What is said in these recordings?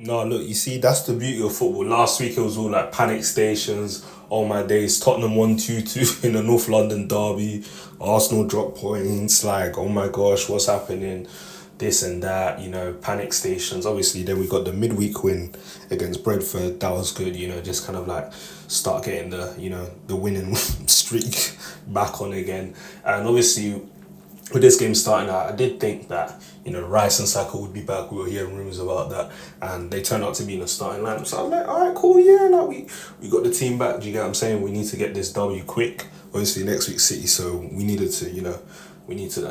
No, look, you see, that's the beauty of football. Last week it was all like panic stations. All my days, Tottenham 1-2 in the North London derby. Arsenal drop points. Like, oh my gosh, what's happening? This and that, panic stations. Obviously, then we got the midweek win against Brentford. That was good, just kind of like start getting the winning streak back on again. And obviously, with this game starting out, I did think that Rice and Saka would be back. We were hearing rumors about that, and they turned out to be in the starting lineup. So I was like, all right, cool, yeah, like we got the team back. Do you get what I'm saying? We need to get this W quick. Obviously, next week City, so we needed to,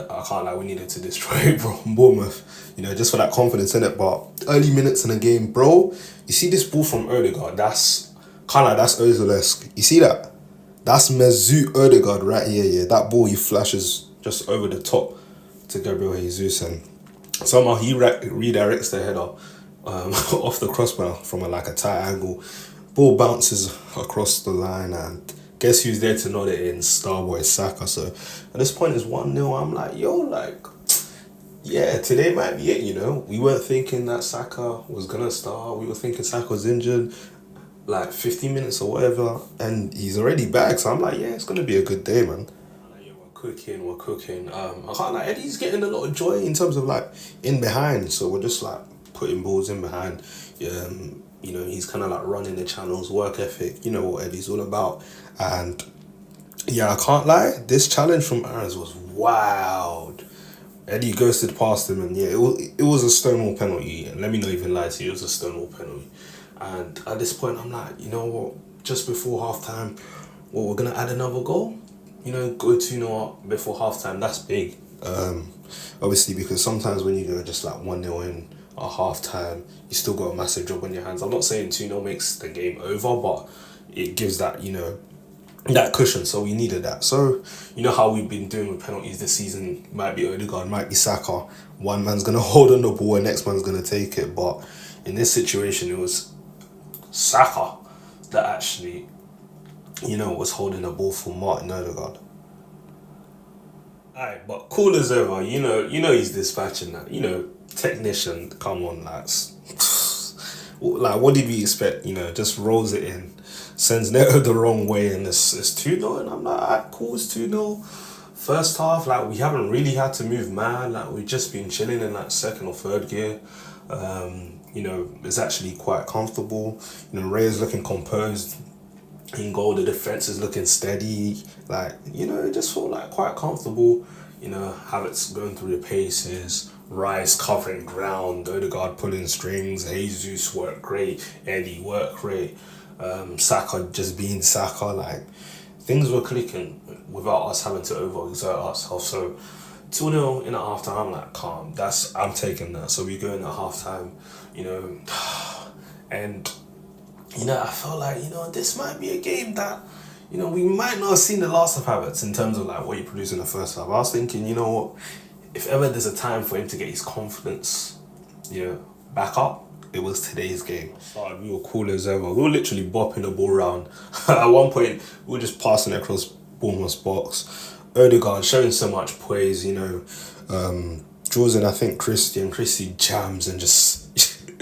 I can't lie, we needed to destroy Bournemouth, just for that confidence in it. But early minutes in the game, bro, you see this ball from Odegaard? That's kind of that's Ozil-esque. You see that? That's Mesut Odegaard right here. Yeah, that ball he flashes just over the top to Gabriel Jesus, and somehow he redirects the header off the crossbar from a tight angle. Ball bounces across the line, and guess who's there to nod it in? Starboy Saka. So at this point it's 1-0. I'm like, yo, like, yeah, today might be it. We weren't thinking that Saka was gonna start. We were thinking Saka was injured like 15 minutes or whatever, and he's already back. So I'm like, yeah, it's gonna be a good day, man. Yeah, we're cooking. I can't like Eddie's getting a lot of joy in terms of like in behind. So we're just like putting balls in behind. He's kind of like running the channels, work ethic. You know what Eddie's all about. And yeah, I can't lie. This challenge from Aaron's was wild. Eddie ghosted past him, and yeah, it was a Stonewall penalty. And let me not even lie to you, it was a Stonewall penalty. And at this point, I'm like, you know what? Just before halftime, we're gonna add another goal. Go 2-0 up before halftime. That's big. Obviously, because sometimes when you go just like 1-0 in at halftime, you still got a massive job on your hands. I'm not saying 2-0 makes the game over, but it gives that that cushion. So we needed that. So how we've been doing with penalties this season. Might be Odegaard, might be Saka. One man's gonna hold on the ball, and next man's gonna take it. But in this situation, it was Saka that actually, was holding the ball for Martin Odegaard. Alright, but cool as ever, he's dispatching that. Technician, come on, lads. Like, what did we expect? Just rolls it in, sends Neto the wrong way, and it's 2-0, and I'm like, alright, cool, it's 2-0. First half, like, we haven't really had to move mad. Like, we've just been chilling in like second or third gear. It's actually quite comfortable. Ray's looking composed in goal. The defense is looking steady. Like, it just felt like quite comfortable. Havertz going through the paces, Rice covering ground, Odegaard pulling strings, Jesus worked great, Eddie worked great, Saka just being Saka. Like, things were clicking without us having to overexert ourselves. So 2-0 in at halftime, I'm like, calm. I'm taking that. So we go in at halftime, and I felt like, this might be a game that, we might not have seen the last of Havertz in terms of like what he produced in the first half. I was thinking, what, if ever there's a time for him to get his confidence, back up, it was today's game. Started, we were cool as ever. We were literally bopping the ball around. At one point, we were just passing it across Bournemouth's box. Odegaard showing so much praise, draws in, I think, Christie jams and just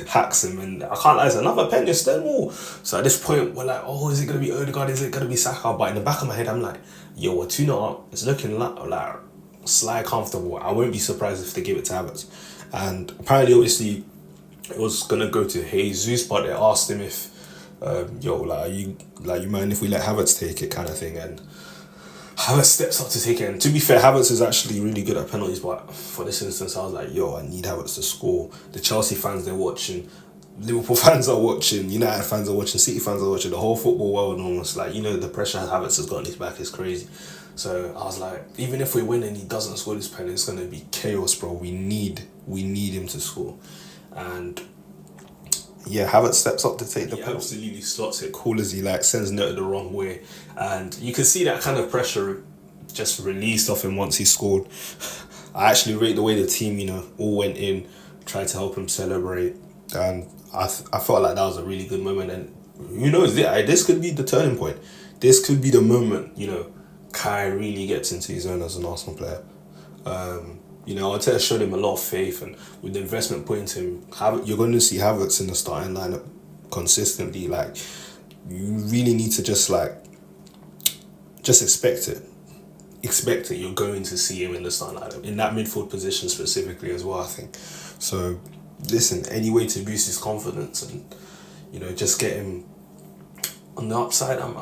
hacks him, and I can't lie, it's another pen, it's Stonewall. So at this point, we're like, oh, is it going to be Odegaard, is it going to be Saka? But in the back of my head, I'm like, yo, we're 2-0 up, it's looking like sly comfortable. I won't be surprised if they give it to Havertz. And apparently, obviously, it was going to go to Jesus, but they asked him if, you mind if we let Havertz take it, kind of thing, and Havertz steps up to take it. And to be fair, Havertz is actually really good at penalties, but for this instance, I was like, yo, I need Havertz to score. The Chelsea fans, they're watching. Liverpool fans are watching. United fans are watching. City fans are watching. The whole football world almost. Like, the pressure Havertz has got on his back is crazy. So I was like, even if we win and he doesn't score this penalty, it's going to be chaos, bro. We need him to score. And yeah, Havertz steps up to take the penalty. Absolutely slots it cool as he like, sends Neto the wrong way. And you can see that kind of pressure just released off him once he scored. I actually rate the way the team, all went in, tried to help him celebrate. And I felt like that was a really good moment. And who knows, this could be the turning point. This could be the moment, Kai really gets into his own as an Arsenal player. You know, Arteta showed him a lot of faith, and with the investment put into him, you're going to see Havertz in the starting lineup consistently. Like, you really need to just expect it. Expect it. You're going to see him in the starting lineup, in that midfield position specifically as well, I think. So, listen, any way to boost his confidence and, you know, just get him on the upside, I'm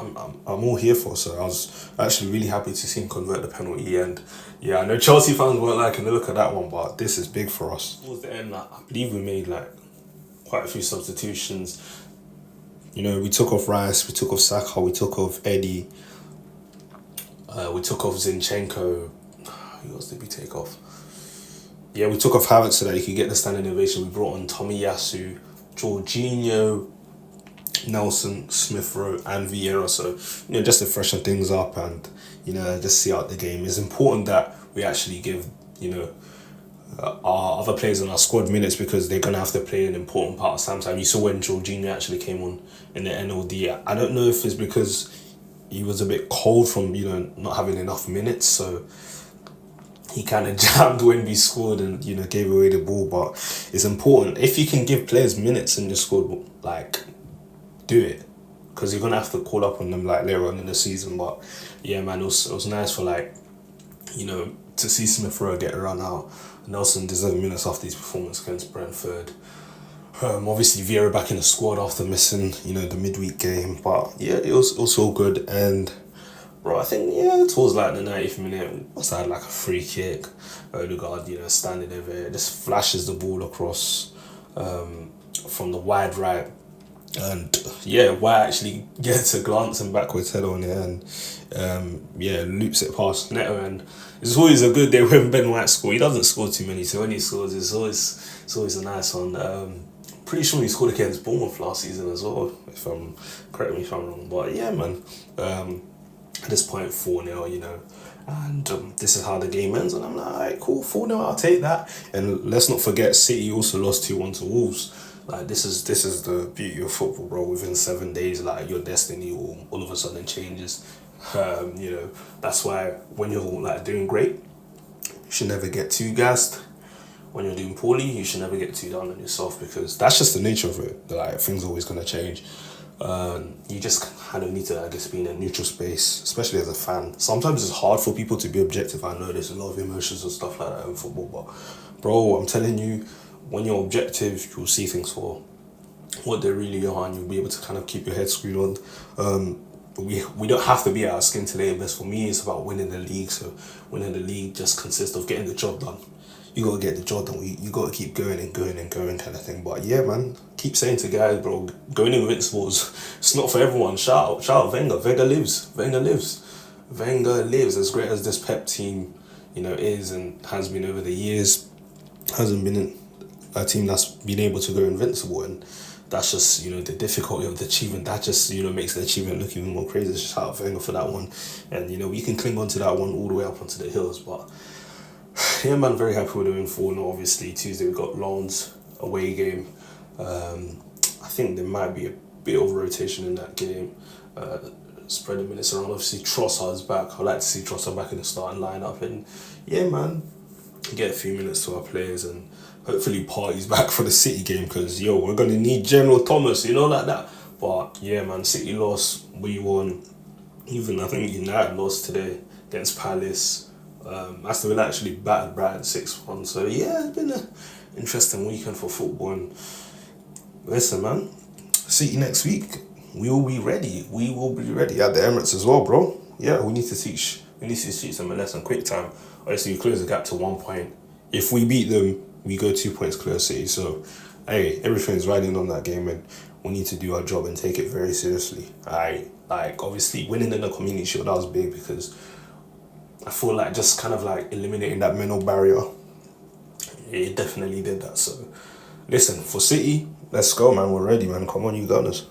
all here for. So I was actually really happy to see him convert the penalty. And yeah, I know Chelsea fans weren't liking the look of that one, but this is big for us. Towards the end, I believe we made like quite a few substitutions. You know, we took off Rice, we took off Saka, we took off Eddie, we took off Zinchenko. Who else did we take off? Yeah, we took off Havertz so that he could get the standing ovation. We brought on Tomiyasu, Jorginho, Nelson, Smith Rowe and Vieira, so you know, just to freshen things up and, you know, just see out the game. It's important that we actually give, you know, our other players in our squad minutes, because they're gonna have to play an important part of sometime. You saw when Jorginho actually came on in the NLD. I don't know if it's because he was a bit cold from, you know, not having enough minutes, so he kind of jammed when we scored and, you know, gave away the ball. But it's important if you can give players minutes in the squad, like, do it, because you're gonna have to call up on them like later on in the season. But yeah, man, it was nice for, like, you know, to see Smith Rowe get a run out. Nelson deserved minutes after his performance against Brentford. Obviously Vieira back in the squad after missing, you know, the midweek game. But yeah, it was all good. And bro, I think, yeah, towards like the 90th minute, we must have had like a free kick. Odegaard, you know, standing there, just flashes the ball across from the wide right. And yeah, White actually gets a glancing backwards head on it and yeah, loops it past Neto. And it's always a good day when Ben White scores. He doesn't score too many, so when he scores, it's always a nice one. Pretty sure he scored against Bournemouth last season as well, correct me if I'm wrong. But yeah, man, at this point 4-0, you know, and this is how the game ends, and I'm like, alright, cool, 4-0, I'll take that. And let's not forget, City also lost 2-1 to Wolves. Like, this is the beauty of football, bro. Within 7 days, like, your destiny all of a sudden changes. You know, that's why when you're like doing great, you should never get too gassed. When you're doing poorly, you should never get too down on yourself, because that's just the nature of it. Like, things are always gonna change. You just kind of need to, I guess, be in a neutral space, especially as a fan. Sometimes it's hard for people to be objective. I know there's a lot of emotions and stuff like that in football, but bro, I'm telling you, when you're objective, you'll see things for what they really are, and you'll be able to kind of keep your head screwed on. We don't have to be at our skin to lay it best. For me, it's about winning the league. So winning the league just consists of getting the job done. You got to get the job done. You got to keep going and going and going, kind of thing. But yeah, man, keep saying to guys, bro, going invincibles, it's not for everyone. Shout out Wenger. Wenger lives. As great as this Pep team, you know, is and has been over the years, hasn't been a team that's been able to go invincible. And that's just, you know, the difficulty of the achievement. That just, you know, makes the achievement look even more crazy. Just shout out Wenger for that one. And, you know, we can cling on to that one all the way up onto the hills. But yeah, man, very happy we're doing 4-0. Obviously, Tuesday we got Lens away game. I think there might be a bit of rotation in that game. Spread the minutes around. Obviously, Trossard's back. I'd like to see Trossard back in the starting lineup. And yeah, man, get a few minutes to our players, and hopefully Partey's back for the City game, because yo, we're gonna need General Thomas, you know, like that. But yeah, man, City lost, we won. Even I think United lost today against Palace. Aston Villa actually battered Brighton 6-1. So yeah, it's been an interesting weekend for football. And listen, man, City next week, we will be ready. We will be ready at the Emirates as well, bro. Yeah, we need to teach them a lesson quick time. Obviously, we close the gap to 1 point. If we beat them, we go 2 points clear City. So, hey, everything's riding on that game, and we need to do our job and take it very seriously. Like, obviously, winning in the Community Shield, that was big, because I feel like just kind of like eliminating that mental barrier, it definitely did that. So, listen, for City, let's go, man. We're ready, man. Come on, you Gunners.